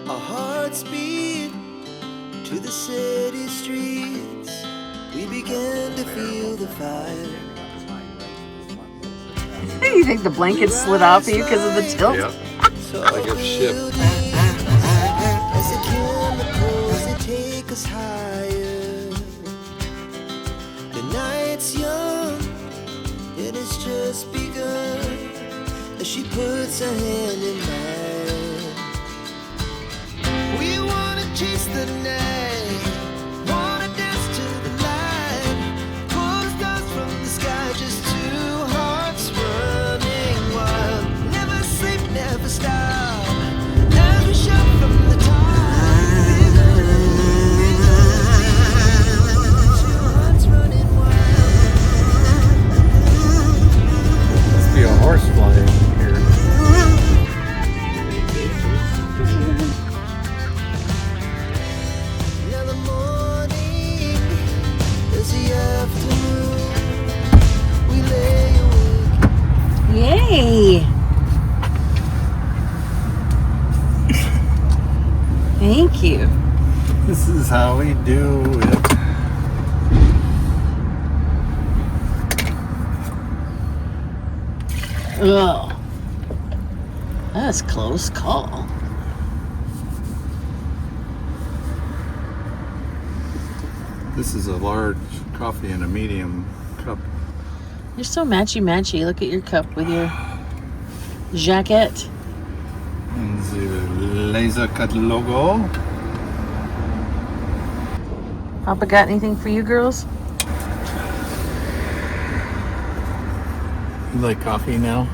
Our hearts beat to the city streets. We began to feel the fire. You think the blanket slid off of you because of the tilt? Yep. Like a ship. As the chemicals, they take us higher. The night's young, and it's just begun. As she puts her hand in mine. We wanna chase the night, wanna dance to the light. Pull stars from the sky, just two hearts running wild. Never sleep, never stop. As we shout from the top. Two hearts running wild. Must be a horse flying here. Now the morning is the afternoon. We lay awake. Yay! Thank you. This is how we do it. Oh, that's a close call. This is a large coffee in a medium cup. You're so matchy-matchy. Look at your cup with your jacket. And the laser cut logo. Papa got anything for you girls? You like coffee now?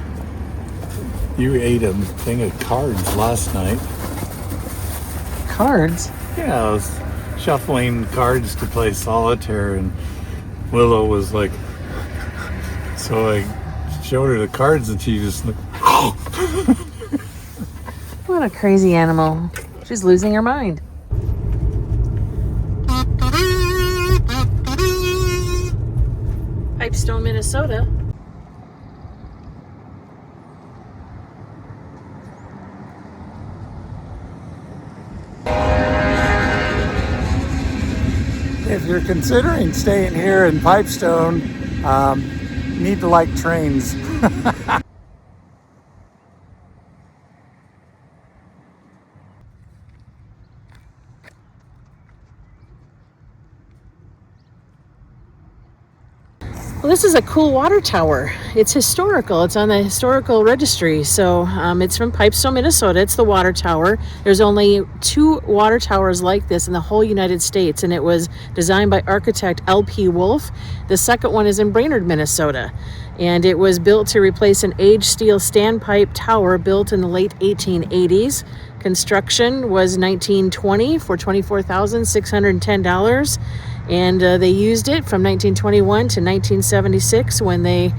You ate a thing of cards last night. Cards? Yeah, I was shuffling cards to play solitaire, and Willow was like, so I showed her the cards, and she just like, What a crazy animal. She's losing her mind. Pipestone, Minnesota. if you're considering staying here in Pipestone, you need to like trains. Well, this is a cool water tower. It's historical. It's on the historical registry. So it's from Pipestone, Minnesota. It's the water tower. There's only 2 water towers like this in the whole United States, and it was designed by architect L.P. Wolf. The second one is in Brainerd, Minnesota, and it was built to replace an aged steel standpipe tower built in the late 1880s. Construction was 1920 for $24,610. And they used it from 1921 to 1976 when they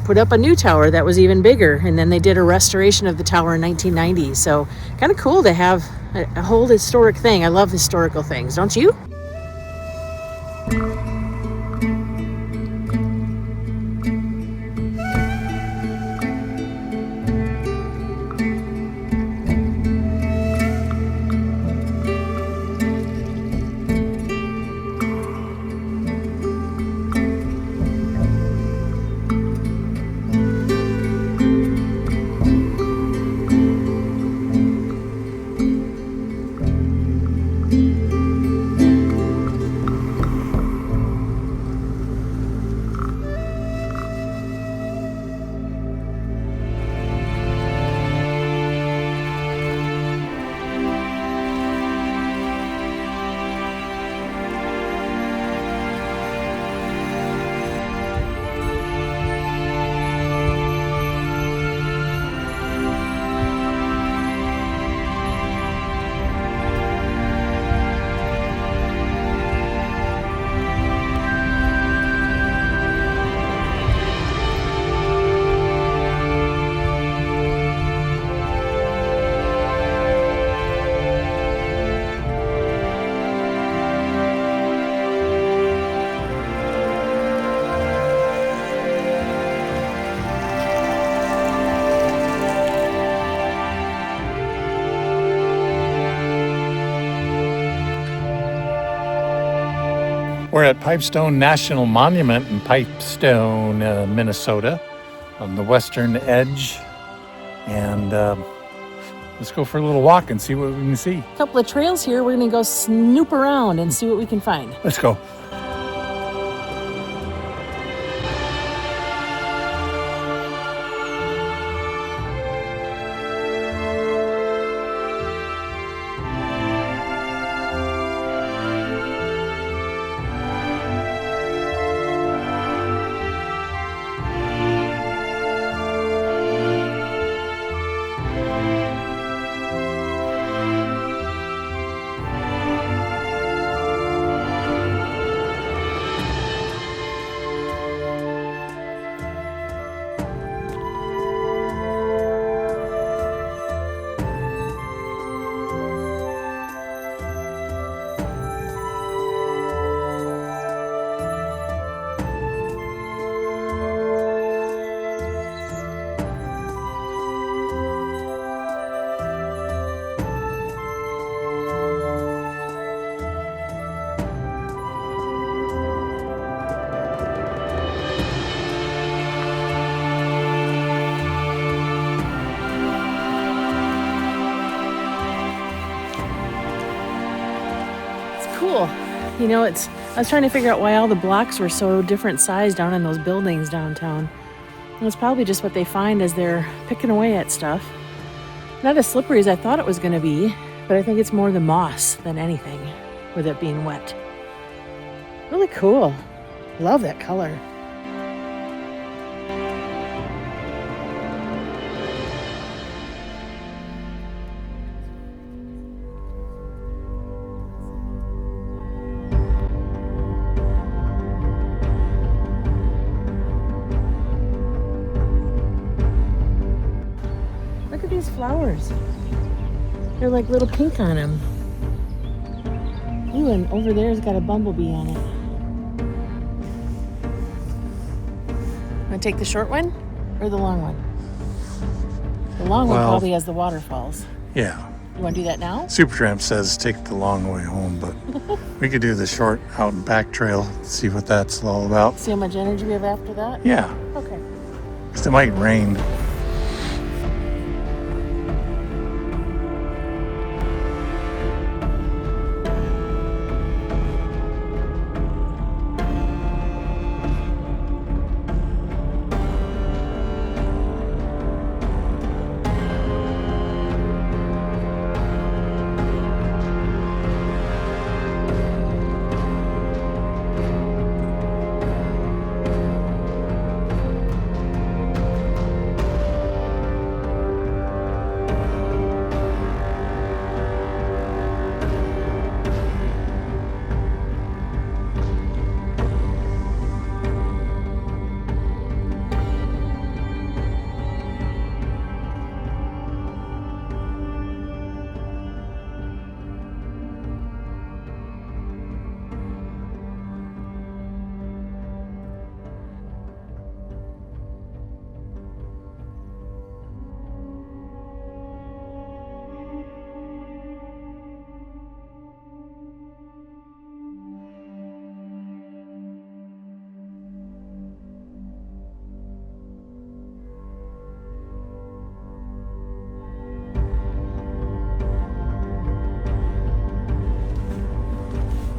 put up a new tower that was even bigger. And then they did a restoration of the tower in 1990. So kind of cool to have a whole historic thing. I love historical things, don't you? We're at Pipestone National Monument in Pipestone, Minnesota, on the western edge. And let's go for a little walk and see what we can see. A couple of trails here. We're going to go snoop around and see what we can find. Let's go. Cool. You know, I was trying to figure out why all the blocks were so different size down in those buildings downtown. And it's probably just what they find as they're picking away at stuff. Not as slippery as I thought it was going to be, but I think it's more the moss than anything with it being wet. Really cool. Love that color. Look at these flowers. They're like little pink on them. Ooh, and over there's got a bumblebee on it. Want to take the short one or the long one? The long one probably has the waterfalls. Yeah. You want to do that now? Supertramp says take the long way home, but we could do the short out and back trail, see what that's all about. See how much energy we have after that? Yeah, Okay. because it might rain.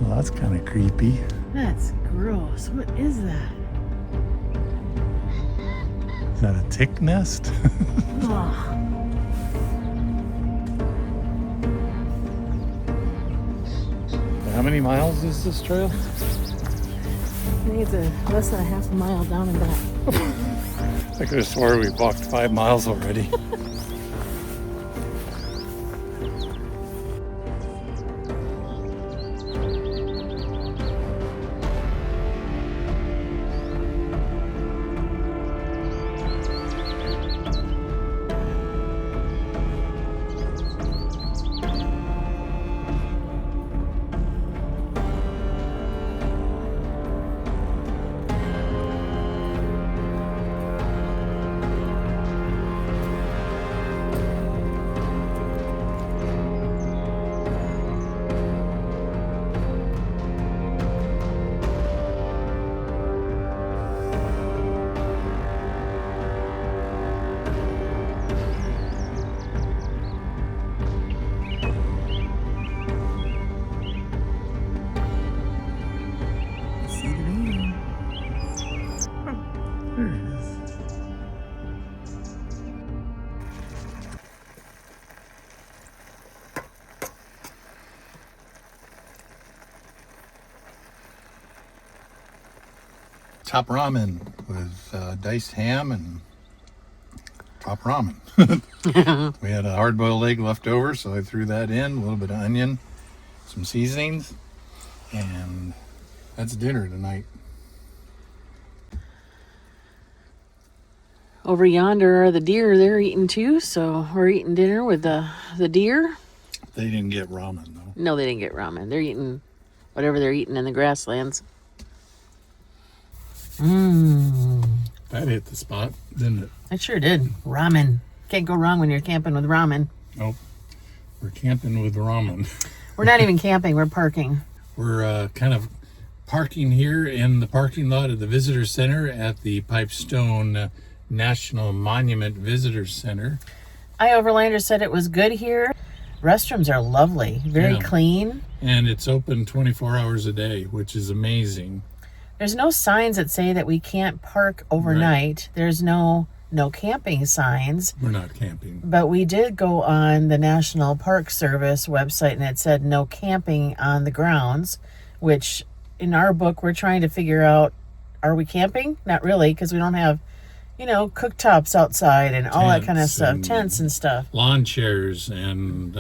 Well, that's kind of creepy. That's gross. What is that? Is that a tick nest? Oh. How many miles is this trail? I think it's less than a half a mile down and back. I could have swore we walked 5 miles already. top ramen with diced ham and top ramen. We had a hard-boiled egg left over, so I threw that in, a little bit of onion, some seasonings, and that's dinner tonight. Over yonder are the deer. They're eating too, so we're eating dinner with the deer. They didn't get ramen, though. No, they didn't get ramen. They're eating whatever they're eating in the grasslands. That hit the spot, didn't it? It sure did. Ramen. Can't go wrong when you're camping with ramen. Nope. We're camping with ramen. We're not even camping. We're parking. We're kind of parking here in the parking lot of the Visitor Center at the Pipestone National Monument Visitor Center. Overlander said it was good here. Restrooms are lovely. Very clean. And it's open 24 hours a day, which is amazing. There's no signs that say that we can't park overnight. Right. There's no camping signs. We're not camping. But we did go on the National Park Service website and it said no camping on the grounds, which in our book we're trying to figure out, are we camping? Not really, because we don't have, cooktops outside and all that kind of stuff, tents and stuff. Lawn chairs and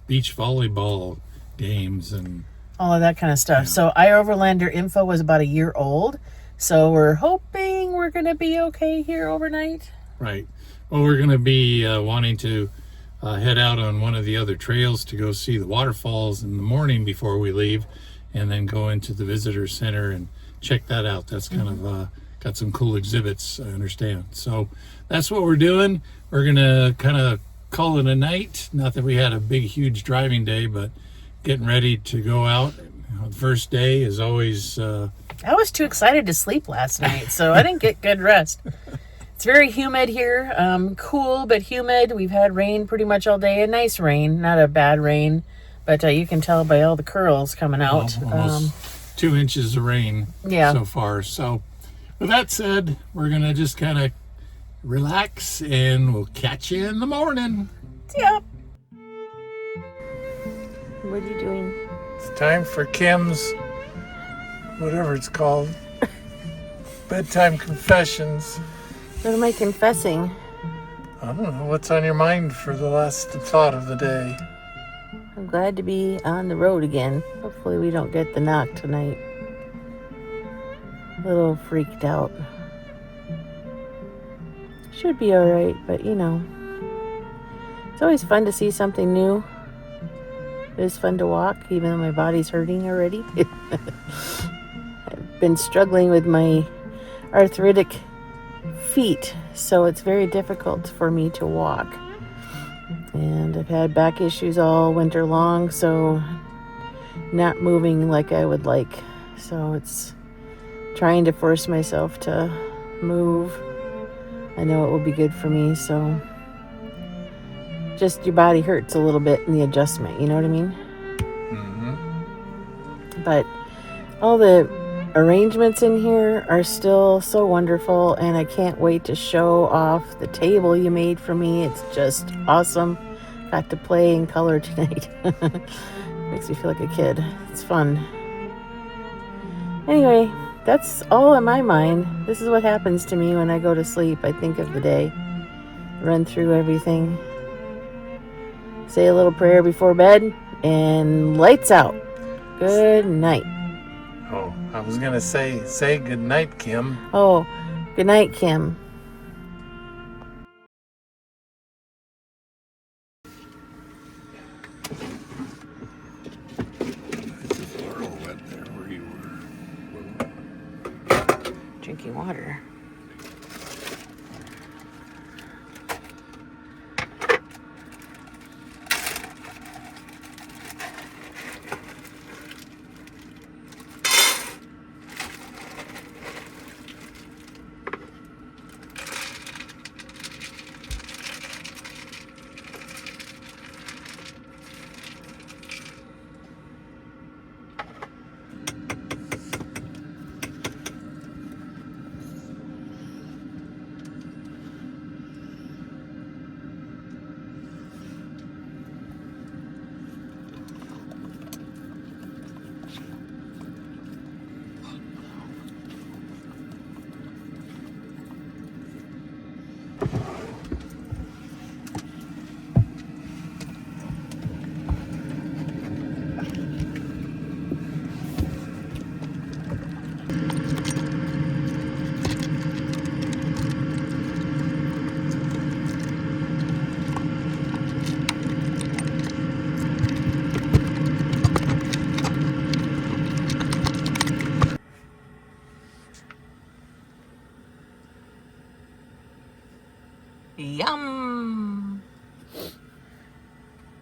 beach volleyball games and all of that kind of stuff. Yeah. So Overlander info was about a year old. So we're hoping we're going to be okay here overnight. Right. Well, we're going to be wanting to head out on one of the other trails to go see the waterfalls in the morning before we leave, and then go into the visitor center and check that out. That's kind of got some cool exhibits, I understand. So that's what we're doing. We're going to kind of call it a night. Not that we had a big, huge driving day, but getting ready to go out. The first day is always... I was too excited to sleep last night, so I didn't get good rest. It's very humid here. Cool, but humid. We've had rain pretty much all day. A nice rain, not a bad rain. But you can tell by all the curls coming out. Almost 2 inches of rain so far. So with that said, we're going to just kind of relax, and we'll catch you in the morning. Yep. What are you doing? It's time for Kim's, whatever it's called, bedtime confessions. What am I confessing? I don't know. What's on your mind for the last thought of the day? I'm glad to be on the road again. Hopefully we don't get the knock tonight. A little freaked out. Should be alright, but it's always fun to see something new. It is fun to walk, even though my body's hurting already. I've been struggling with my arthritic feet, so it's very difficult for me to walk. And I've had back issues all winter long, so not moving like I would like. So it's trying to force myself to move. I know it will be good for me, so just your body hurts a little bit in the adjustment, you know what I mean? Mm-hmm. But all the arrangements in here are still so wonderful, and I can't wait to show off the table you made for me. It's just awesome. Got to play in color tonight. Makes me feel like a kid. It's fun. Anyway, that's all in my mind. This is what happens to me when I go to sleep. I think of the day, run through everything, say a little prayer before bed, and lights out. Good night. Oh, I was going to say good night, Kim. Oh, good night, Kim. It's a little wet there where you were. Drinking water.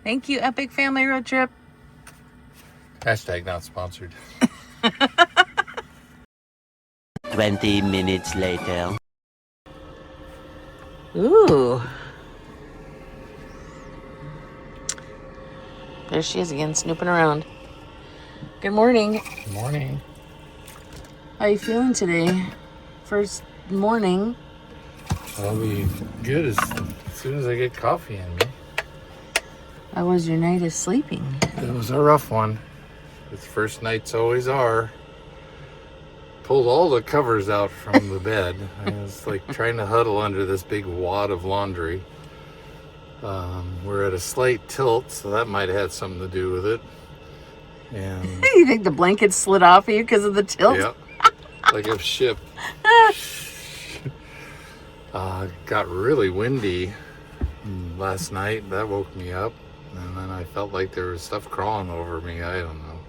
Thank you, Epic Family Road Trip. Hashtag not sponsored. 20 minutes later. Ooh. There she is again, snooping around. Good morning. Good morning. How are you feeling today? First morning. I'll be good as soon as I get coffee in me. How was your night of sleeping? It was a rough one. Its first nights always are. Pulled all the covers out from the bed. I was like trying to huddle under this big wad of laundry. We're at a slight tilt, so that might have had something to do with it. And You think the blanket slid off of you because of the tilt? yeah, like a ship. Got really windy last night. That woke me up. And then I felt like there was stuff crawling over me. I don't know.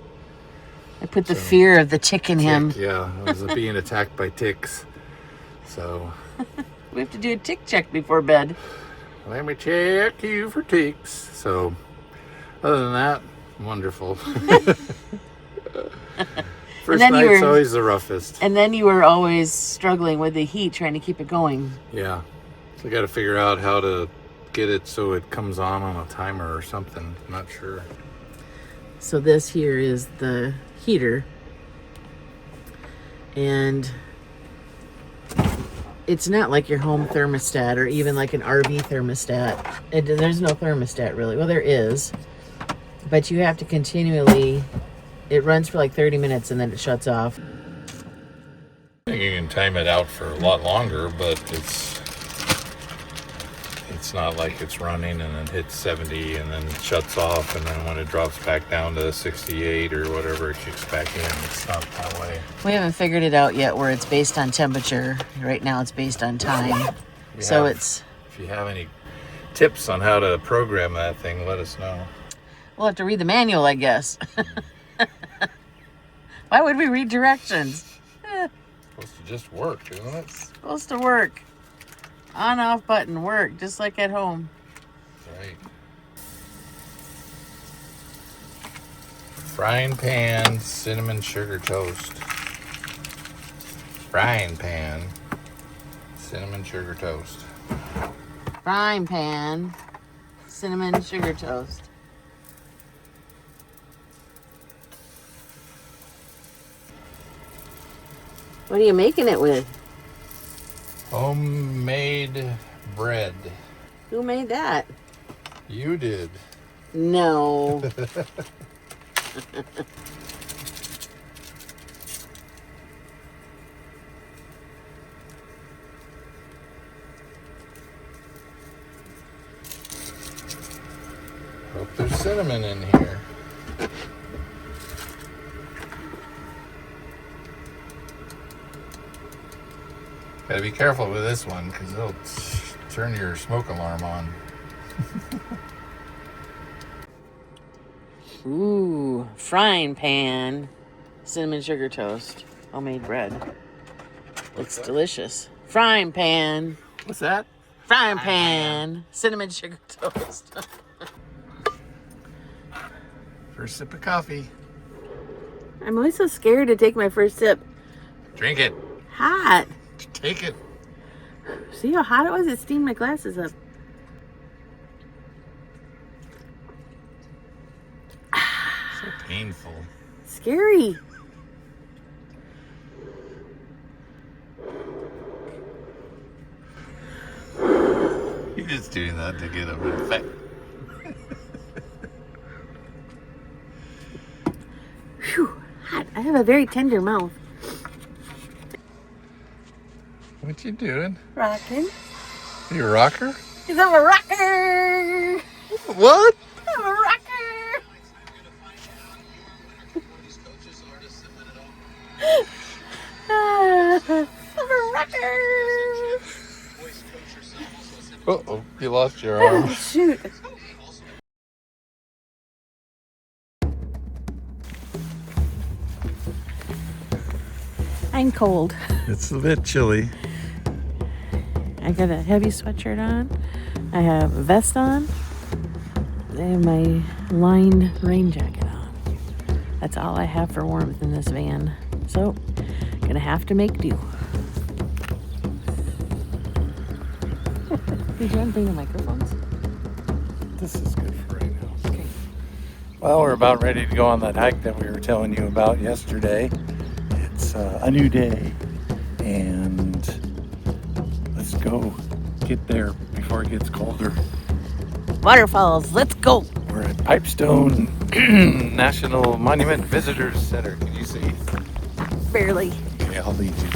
I put the fear of the tick in him. Yeah, I was being attacked by ticks. So We have to do a tick check before bed. let me check you for ticks. So other than that, wonderful. First then night's always the roughest. And then you were always struggling with the heat, trying to keep it going. Yeah. So I got to figure out how to get it so it comes on a timer or something. I'm not sure. So this here is the heater. And it's not like your home thermostat or even like an RV thermostat. There's no thermostat really. Well, there is. But you have to continually, it runs for like 30 minutes and then it shuts off. I think you can time it out for a lot longer, but it's not like it's running and then hits 70 and then shuts off, and then when it drops back down to 68 or whatever, it kicks back in. It's not that way. We haven't figured it out yet where it's based on temperature. Right now it's based on time. So If you have any tips on how to program that thing, let us know. we'll have to read the manual, I guess. Why would we read directions? It's supposed to just work, isn't it? Supposed to work. On off button, work, just like at home. Right. Frying pan, cinnamon sugar toast. Frying pan, cinnamon sugar toast. Frying pan, cinnamon sugar toast. What are you making it with? Homemade bread. Who made that? You did. No. Hope there's cinnamon in here. Gotta be careful with this one because it'll turn your smoke alarm on. Ooh, frying pan, cinnamon sugar toast, homemade bread. Looks delicious. Frying pan, What's that? frying pan, cinnamon sugar toast. First sip of coffee. I'm always so scared to take my first sip. Drink it. Hot. Take it. See how hot it was? It steamed my glasses up. So painful. Scary. You're just doing that to get a effect. Whew, hot. I have a very tender mouth. What you doing? Rocking. You a rocker? Because I'm a rocker. What? I'm a rocker. I'm a rocker. Uh-oh, you lost your arm. Oh, shoot. I'm cold. It's a bit chilly. I got a heavy sweatshirt on. I have a vest on. I have my lined rain jacket on. That's all I have for warmth in this van. So, gonna have to make do. Did you want to bring the microphones? This is good for right now. Okay. Well, we're about ready to go on that hike that we were telling you about yesterday. It's a new day, and let's go get there before it gets colder. Waterfalls, let's go! We're at Pipestone National Monument Visitors Center. Can you see? Barely. Okay, I'll lead you.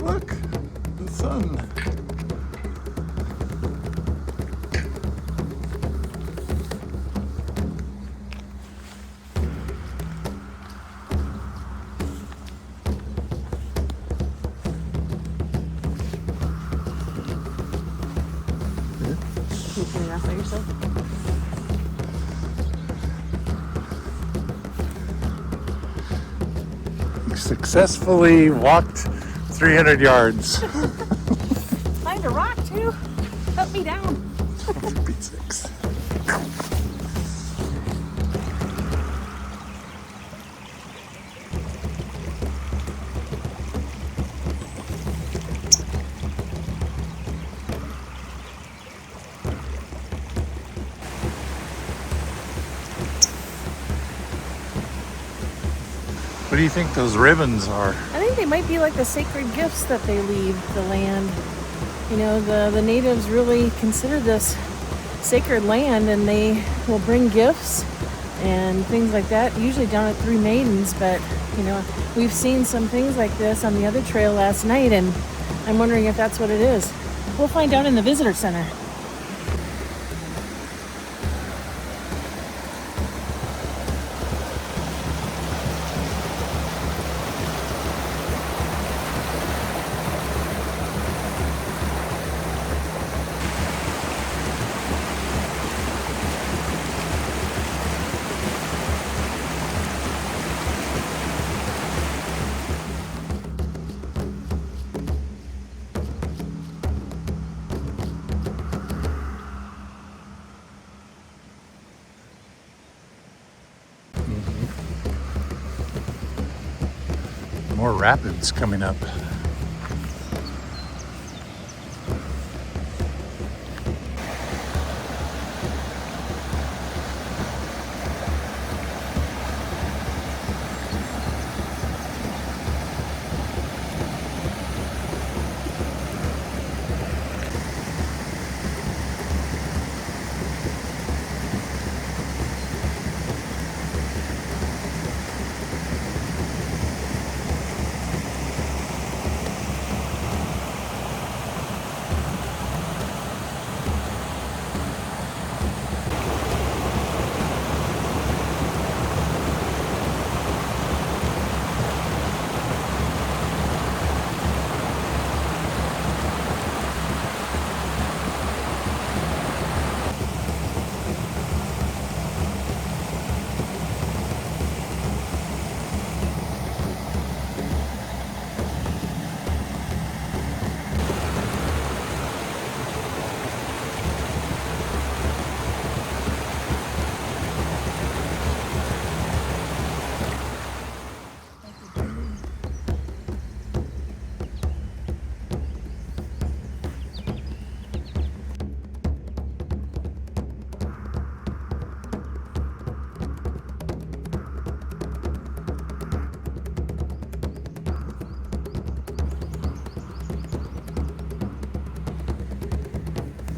Look, the sun. Can you turn it off by yourself? Successfully walked 300 yards. Find a rock too. Help me down. B6. What do you think those ribbons are? I think they might be like the sacred gifts that they leave the land. You know, the natives really consider this sacred land, and they will bring gifts and things like that, usually down at Three Maidens. But, you know, we've seen some things like this on the other trail last night, and I'm wondering if that's what it is. We'll find out in the visitor center. More rapids coming up.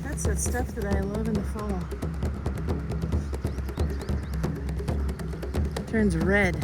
That's that stuff that I love in the fall. Turns red.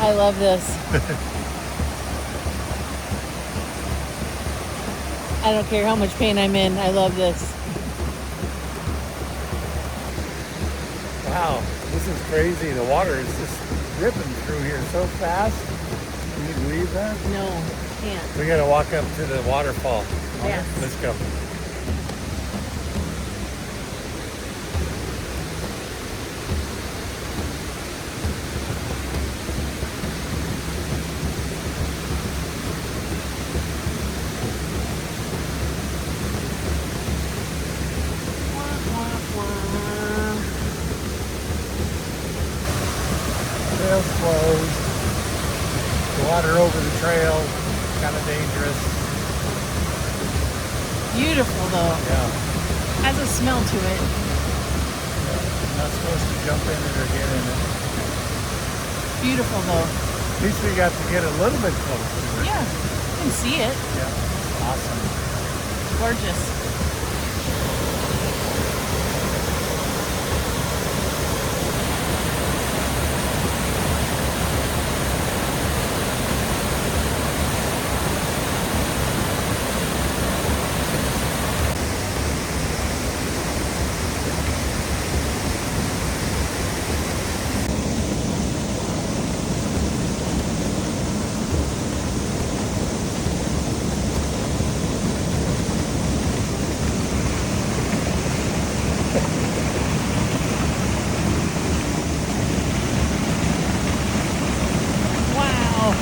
I love this. I don't care how much pain I'm in. I love this. Wow, this is crazy. The water is just ripping through here so fast. Can you believe that? No, can't. We gotta walk up to the waterfall. Yes. Let's go. Trail's closed. The water over the trail, kind of dangerous. Beautiful though. Yeah. Has a smell to it. Not supposed to jump in it or get in it. Beautiful though. At least we got to get a little bit close to it. Yeah, you can see it. Yeah. Awesome. Gorgeous. Wow.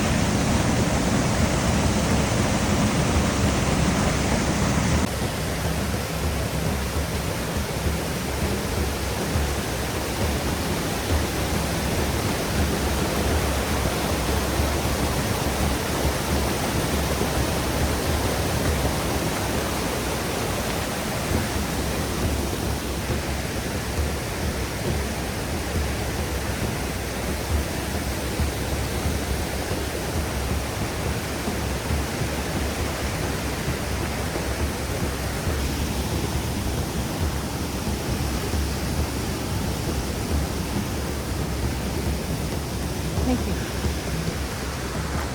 Thank you.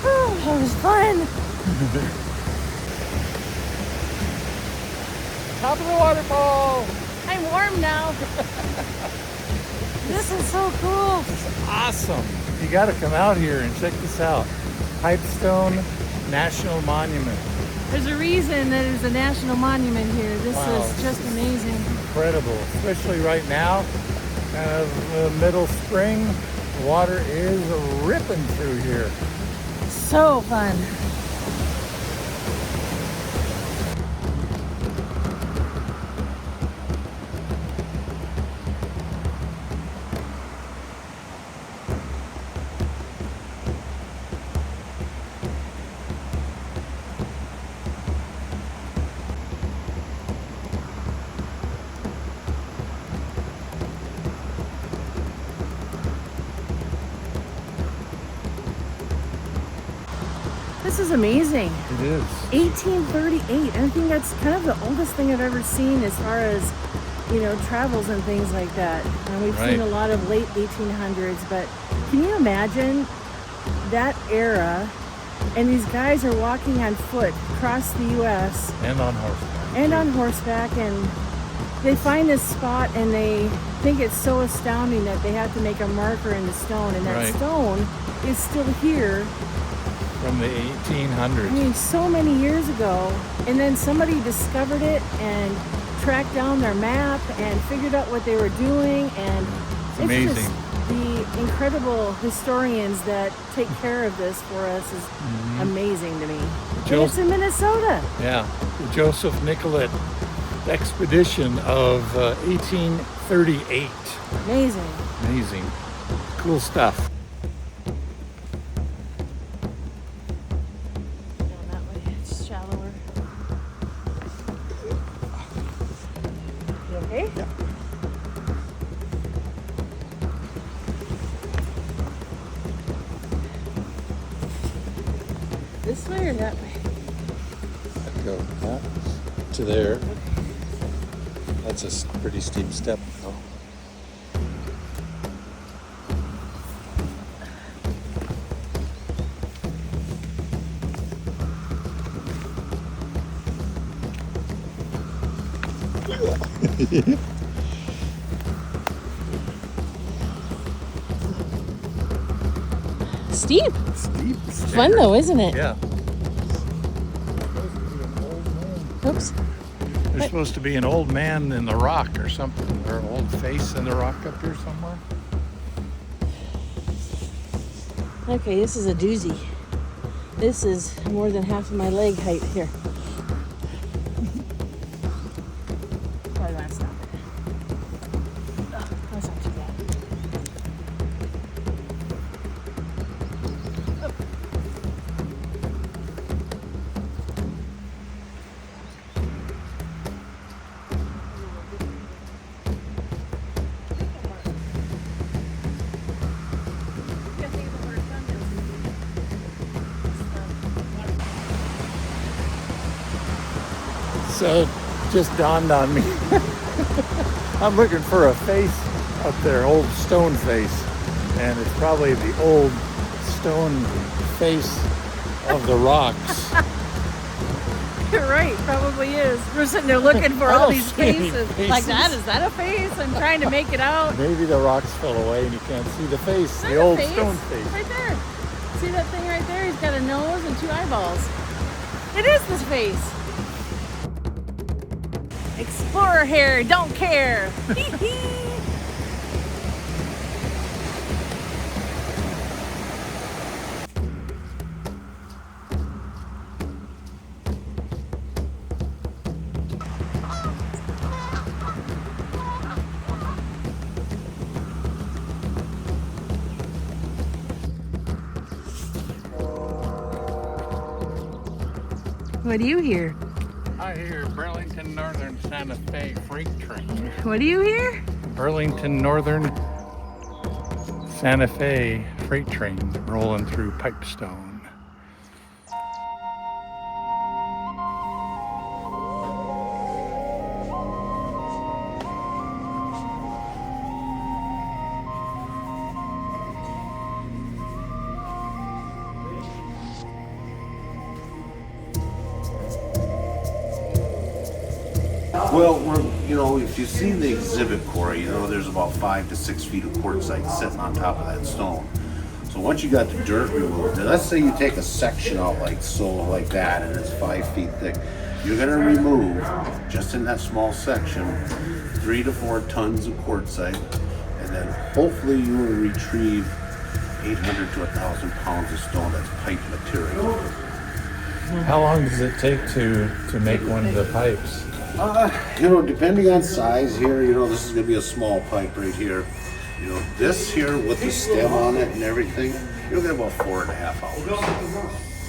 Oh, that was fun. Top of the waterfall. I'm warm now. This is so cool. Awesome. You got to come out here and check this out. Pipestone National Monument. There's a reason that there's a national monument here. This Wow. is just amazing. Incredible, especially right now, kind of middle spring. The water is ripping through here. So fun. This is amazing. It is. 1838. I think that's kind of the oldest thing I've ever seen as far as, you know, travels and things like that. And we've seen a lot of late 1800s, but can you imagine that era? And these guys are walking on foot across the U.S. And on horseback. and on horseback, and they find this spot and they think it's so astounding that they have to make a marker in the stone, and that Right. stone is still here. From the 1800s. I mean, so many years ago, and then somebody discovered it and tracked down their map and figured out what they were doing, and it's amazing. just the incredible historians that take care of this for us is amazing to me. And it's in Minnesota. Yeah, the Joseph Nicollet expedition of 1838. Amazing. Amazing. Cool stuff. Down that way, it's shallower. You okay? Yeah. This way or that way? I'd go that to there. That's a pretty steep step, though. Steep. Steep. Fun though, isn't it? Yeah. Oops. There's supposed to be an old man in the rock or something, or an old face in the rock up here somewhere. Okay, this is a doozy. This is more than half of my leg height here. Probably want to stop it. Oh, that's not too bad. So it just dawned on me. I'm looking for a face up there, old stone face. And it's probably the old stone face of the rocks. You're right, probably is. We're sitting there looking for I all don't these see any faces. faces. Like that, is that a face? I'm trying to make it out. Maybe the rocks fell away and you can't see the face, There's the a old face. stone face. Right there. See that thing right there? He's got a nose and 2 eyeballs. It is this face. Explorer hair, don't care. What do you hear? I hear Burlington Northern Santa Fe freight train. What do you hear? Burlington Northern Santa Fe freight train rolling through Pipestone. Well, if you've seen the exhibit quarry, there's about 5 to 6 feet of quartzite sitting on top of that stone. So once you got the dirt removed, and let's say you take a section out like that, and it's 5 feet thick, you're going to remove, just in that small section, 3 to 4 tons of quartzite, and then hopefully you will retrieve 800 to 1,000 pounds of stone. That's pipe material. How long does it take to make one of the pipes? Depending on size here, this is going to be a small pipe right here. This here with the stem on it and everything, you'll get about 4.5 hours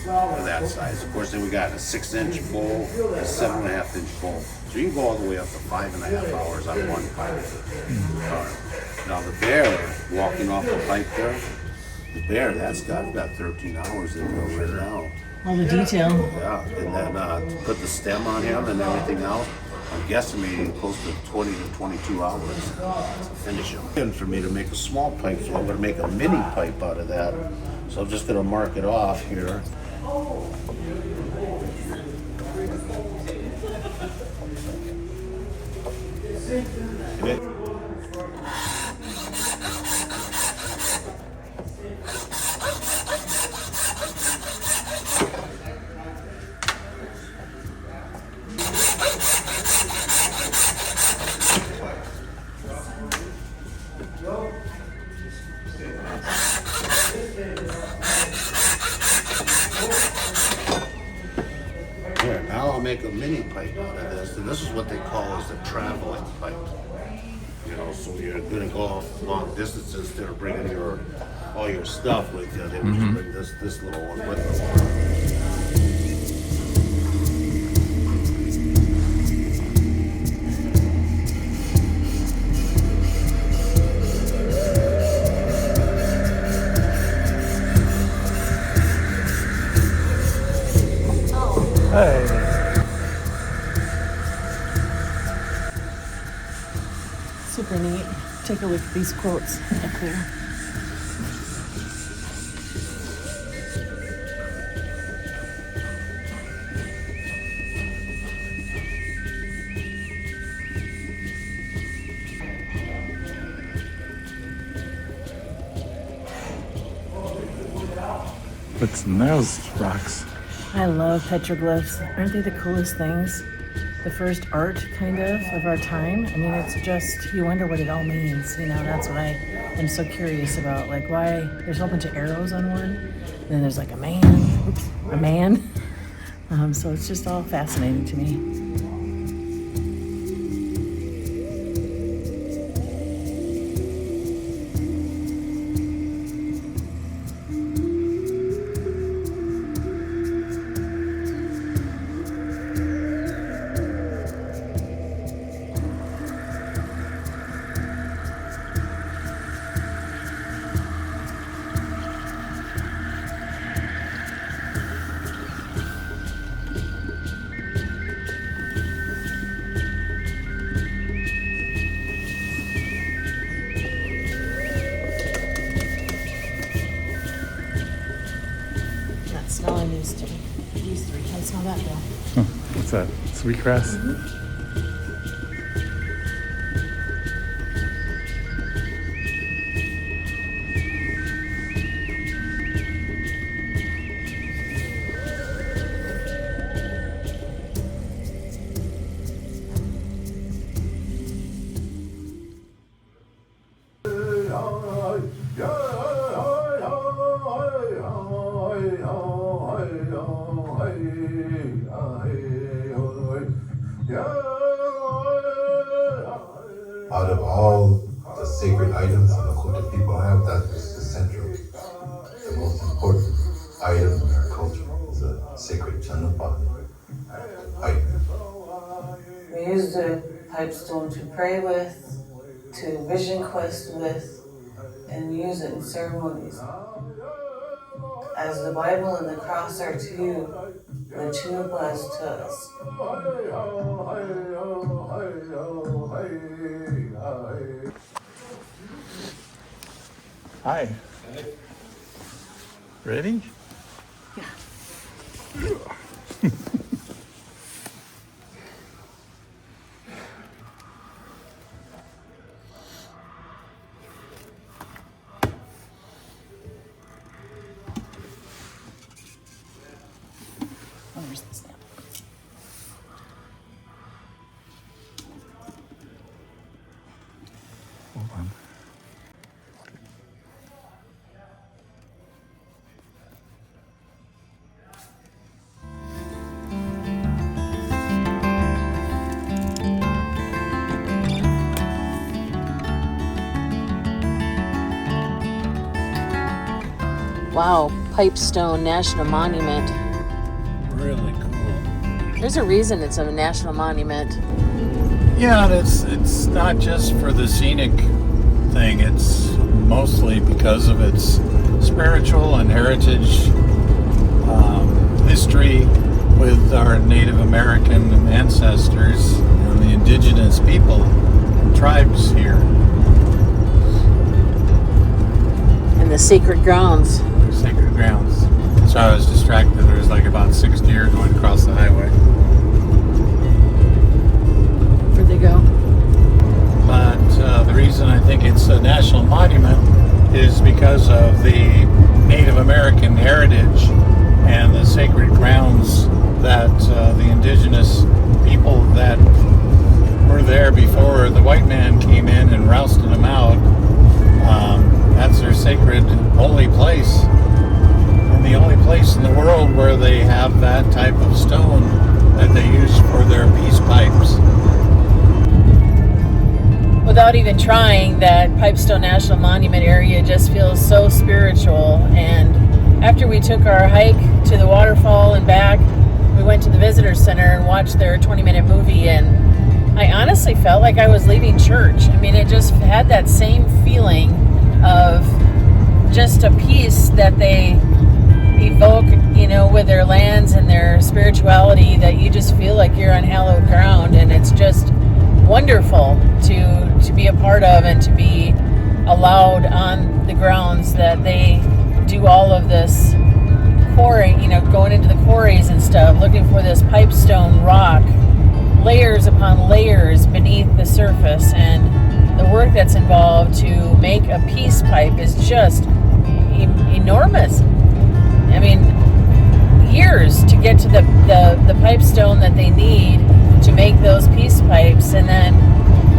for that size. Of course, then we got a 6-inch bowl, a 7.5-inch bowl. So you can go all the way up to 5.5 hours on one pipe. Now the bear walking off the pipe there, the bear, that's got 13 hours in there right now. All the detail. Yeah, and then put the stem on him and everything else. I'm guesstimating close to 20 to 22 hours to finish him. And for me to make a small pipe, so I'm going to make a mini pipe out of that. So I'm just going to mark it off here. Here, now I'll make a mini pipe out of this, and this is what they call as the traveling pipe. So you're going to go long distances instead of bringing all your stuff with you. They would just bring this little one with them. Hey. Super neat. Take a look at these quotes up there. What's in those rocks? I love petroglyphs. Aren't they the coolest things? The first art, kind of our time. I mean, it's just, you wonder what it all means. You know, that's what I am so curious about. Like, why there's a whole bunch of arrows on one, and then there's like a man. Oops, a man. So it's just all fascinating to me. Smelling these three. Can I smell that though? What's that? Sweetgrass? Mm-hmm. Out of all the sacred items the Lakota people have, that is the central, the most important item in our culture is a sacred chanupa item. We use the pipestone to pray with, to vision quest with, and use it in ceremonies. As the Bible and the cross are to you, the chanupa is to us. Hi. Ready? Where's the snap? Hold on. Wow, Pipestone National Monument. Really cool. There's a reason it's a national monument. Yeah, and it's not just for the scenic thing. It's mostly because of its spiritual and heritage history with our Native American ancestors and the indigenous people and tribes here. And the sacred grounds. Sacred grounds. So I was distracted. There was like about 6 deer going across the highway. Where'd they go? But the reason I think it's a national monument is because of the Native American heritage and the sacred grounds that the indigenous people that were there before the white man came in and rousted them out, that's their sacred holy place. And the only place in the world where they have that type of stone that they use for their peace pipes. Without even trying, that Pipestone National Monument area just feels so spiritual. And after we took our hike to the waterfall and back, we went to the visitor center and watched their 20-minute movie, and I honestly felt like I was leaving church. I mean, it just had that same feeling of just a peace that they evoke, you know, with their lands and their spirituality, that you just feel like you're on hallowed ground, and it's just wonderful to be a part of and to be allowed on the grounds that they do all of this quarry, you know, going into the quarries and stuff, looking for this pipestone rock, layers upon layers beneath the surface, and the work that's involved to make a peace pipe is just enormous. I mean, years to get to the pipestone that they need to make those peace pipes, and then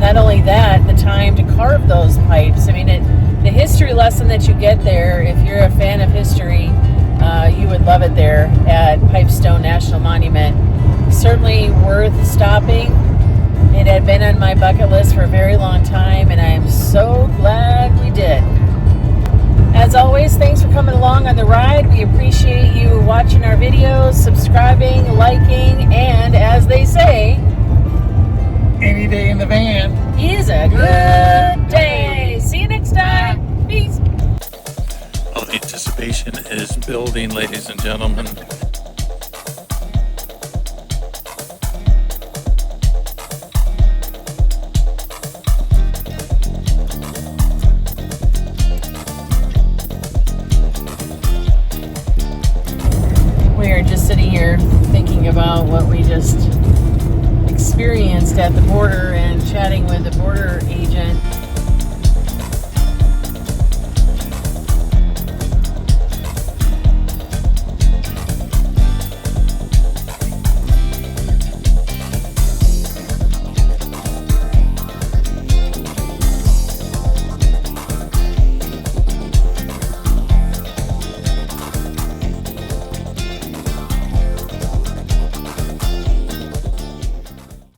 not only that, the time to carve those pipes. I mean, the history lesson that you get there, if you're a fan of history, you would love it there at Pipestone National Monument. Certainly worth stopping. It had been on my bucket list for a very long time, and I am so glad we did. As always, thanks for coming along on the ride. We appreciate you watching our videos, subscribing, liking, and as they say, Any day in the van. is a good day. See you next time. Peace. Well, the anticipation is building, ladies and gentlemen. We are just sitting here thinking about what we just experienced at the border and chatting with the border agent.